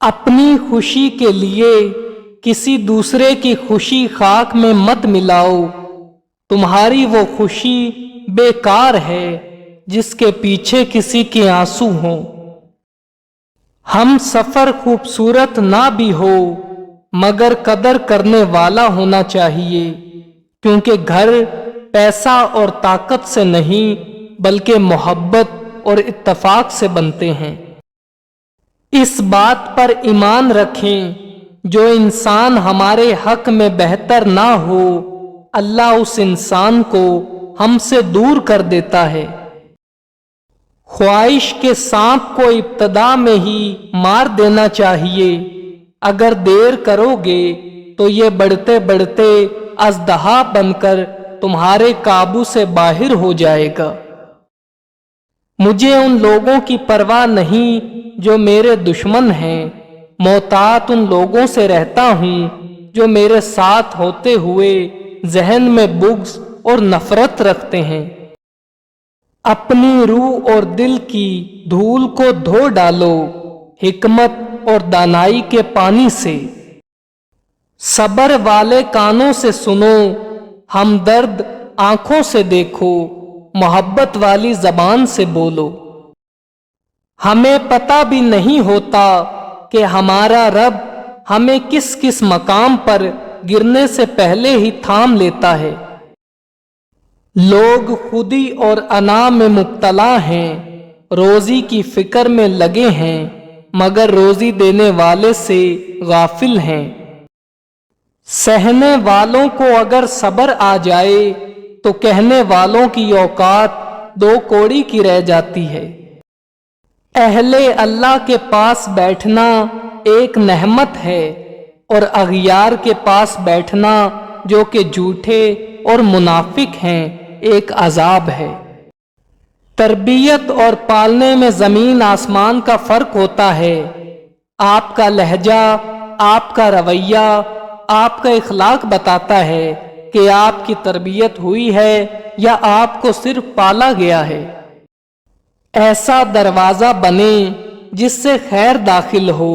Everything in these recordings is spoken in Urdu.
اپنی خوشی کے لیے کسی دوسرے کی خوشی خاک میں مت ملاؤ، تمہاری وہ خوشی بیکار ہے جس کے پیچھے کسی کے آنسو ہوں۔ ہم سفر خوبصورت نہ بھی ہو مگر قدر کرنے والا ہونا چاہیے، کیونکہ گھر پیسہ اور طاقت سے نہیں بلکہ محبت اور اتفاق سے بنتے ہیں۔ اس بات پر ایمان رکھیں جو انسان ہمارے حق میں بہتر نہ ہو اللہ اس انسان کو ہم سے دور کر دیتا ہے۔ خواہش کے سانپ کو ابتدا میں ہی مار دینا چاہیے، اگر دیر کرو گے تو یہ بڑھتے بڑھتے اژدہا بن کر تمہارے قابو سے باہر ہو جائے گا۔ مجھے ان لوگوں کی پرواہ نہیں جو میرے دشمن ہیں، محتاط ان لوگوں سے رہتا ہوں جو میرے ساتھ ہوتے ہوئے ذہن میں بغض اور نفرت رکھتے ہیں۔ اپنی روح اور دل کی دھول کو دھو ڈالو حکمت اور دانائی کے پانی سے۔ صبر والے کانوں سے سنو، ہمدرد آنکھوں سے دیکھو، محبت والی زبان سے بولو۔ ہمیں پتہ بھی نہیں ہوتا کہ ہمارا رب ہمیں کس کس مقام پر گرنے سے پہلے ہی تھام لیتا ہے۔ لوگ خودی اور انا میں مبتلا ہیں، روزی کی فکر میں لگے ہیں مگر روزی دینے والے سے غافل ہیں۔ سہنے والوں کو اگر صبر آ جائے تو کہنے والوں کی اوقات دو کوڑی کی رہ جاتی ہے۔ اہل اللہ کے پاس بیٹھنا ایک نعمت ہے اور اغیار کے پاس بیٹھنا جو کہ جھوٹے اور منافق ہیں ایک عذاب ہے۔ تربیت اور پالنے میں زمین آسمان کا فرق ہوتا ہے۔ آپ کا لہجہ، آپ کا رویہ، آپ کا اخلاق بتاتا ہے کہ آپ کی تربیت ہوئی ہے یا آپ کو صرف پالا گیا ہے۔ ایسا دروازہ بنے جس سے خیر داخل ہو،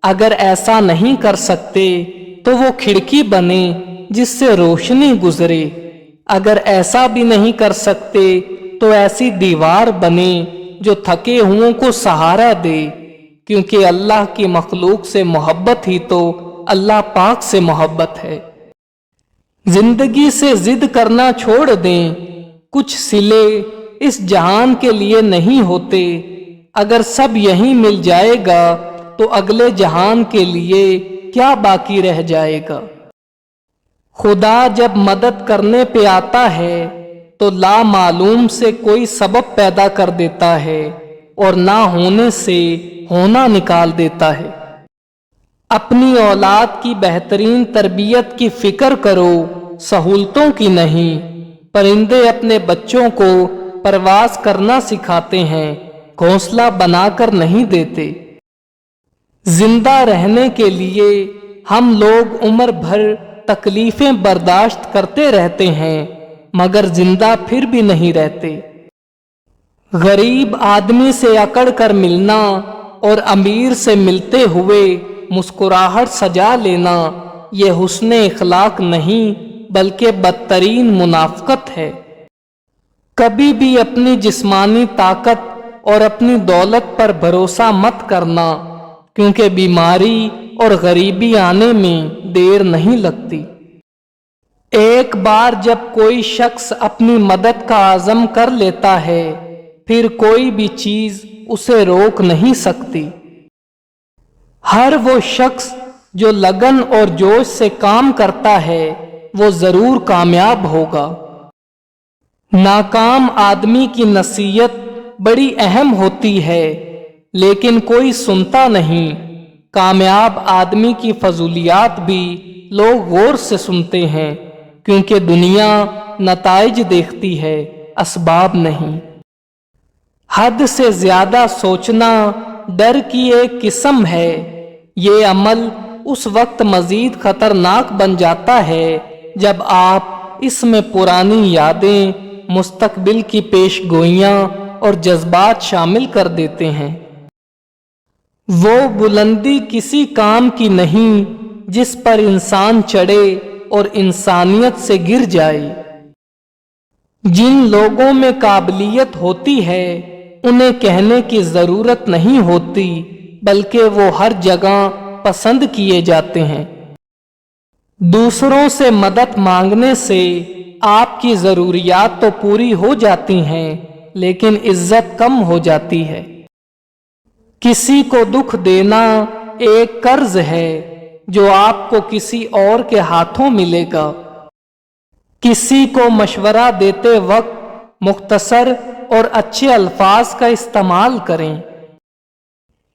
اگر ایسا نہیں کر سکتے تو وہ کھڑکی بنے جس سے روشنی گزرے، اگر ایسا بھی نہیں کر سکتے تو ایسی دیوار بنے جو تھکے ہوئوں کو سہارا دے، کیونکہ اللہ کی مخلوق سے محبت ہی تو اللہ پاک سے محبت ہے۔ زندگی سے ضد کرنا چھوڑ دیں، کچھ صلے اس جہان کے لیے نہیں ہوتے، اگر سب یہیں مل جائے گا تو اگلے جہان کے لیے کیا باقی رہ جائے گا۔ خدا جب مدد کرنے پہ آتا ہے تو لا معلوم سے کوئی سبب پیدا کر دیتا ہے اور نہ ہونے سے ہونا نکال دیتا ہے۔ اپنی اولاد کی بہترین تربیت کی فکر کرو، سہولتوں کی نہیں۔ پرندے اپنے بچوں کو پرواز کرنا سکھاتے ہیں، گھونسلہ بنا کر نہیں دیتے۔ زندہ رہنے کے لیے ہم لوگ عمر بھر تکلیفیں برداشت کرتے رہتے ہیں مگر زندہ پھر بھی نہیں رہتے۔ غریب آدمی سے اکڑ کر ملنا اور امیر سے ملتے ہوئے مسکراہٹ سجا لینا یہ حسن اخلاق نہیں بلکہ بدترین منافقت ہے۔ کبھی بھی اپنی جسمانی طاقت اور اپنی دولت پر بھروسہ مت کرنا، کیونکہ بیماری اور غریبی آنے میں دیر نہیں لگتی۔ ایک بار جب کوئی شخص اپنی مدد کا عزم کر لیتا ہے پھر کوئی بھی چیز اسے روک نہیں سکتی۔ ہر وہ شخص جو لگن اور جوش سے کام کرتا ہے وہ ضرور کامیاب ہوگا۔ ناکام آدمی کی نصیحت بڑی اہم ہوتی ہے لیکن کوئی سنتا نہیں، کامیاب آدمی کی فضولیات بھی لوگ غور سے سنتے ہیں، کیونکہ دنیا نتائج دیکھتی ہے، اسباب نہیں۔ حد سے زیادہ سوچنا ڈر کی ایک قسم ہے، یہ عمل اس وقت مزید خطرناک بن جاتا ہے جب آپ اس میں پرانی یادیں، مستقبل کی پیش گوئیاں اور جذبات شامل کر دیتے ہیں۔ وہ بلندی کسی کام کی نہیں جس پر انسان چڑھے اور انسانیت سے گر جائے۔ جن لوگوں میں قابلیت ہوتی ہے انہیں کہنے کی ضرورت نہیں ہوتی، بلکہ وہ ہر جگہ پسند کیے جاتے ہیں۔ دوسروں سے مدد مانگنے سے آپ کی ضروریات تو پوری ہو جاتی ہیں، لیکن عزت کم ہو جاتی ہے۔ کسی کو دکھ دینا ایک قرض ہے جو آپ کو کسی اور کے ہاتھوں ملے گا۔ کسی کو مشورہ دیتے وقت مختصر اور اچھے الفاظ کا استعمال کریں۔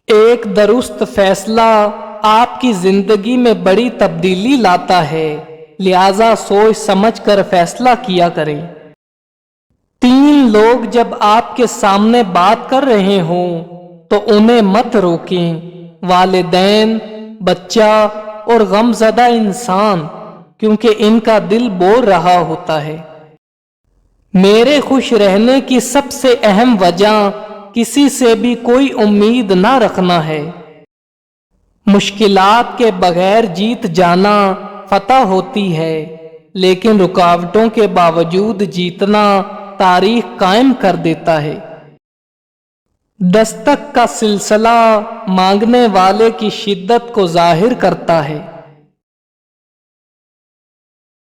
ایک درست فیصلہ آپ کی زندگی میں بڑی تبدیلی لاتا ہے، لہذا سوچ سمجھ کر فیصلہ کیا کریں۔ 3 لوگ جب آپ کے سامنے بات کر رہے ہوں تو انہیں مت روکیں: والدین، بچہ اور غمزدہ انسان، کیونکہ ان کا دل بول رہا ہوتا ہے۔ میرے خوش رہنے کی سب سے اہم وجہ کسی سے بھی کوئی امید نہ رکھنا ہے۔ مشکلات کے بغیر جیت جانا فتح ہوتی ہے، لیکن رکاوٹوں کے باوجود جیتنا تاریخ قائم کر دیتا ہے۔ دستک کا سلسلہ مانگنے والے کی شدت کو ظاہر کرتا ہے۔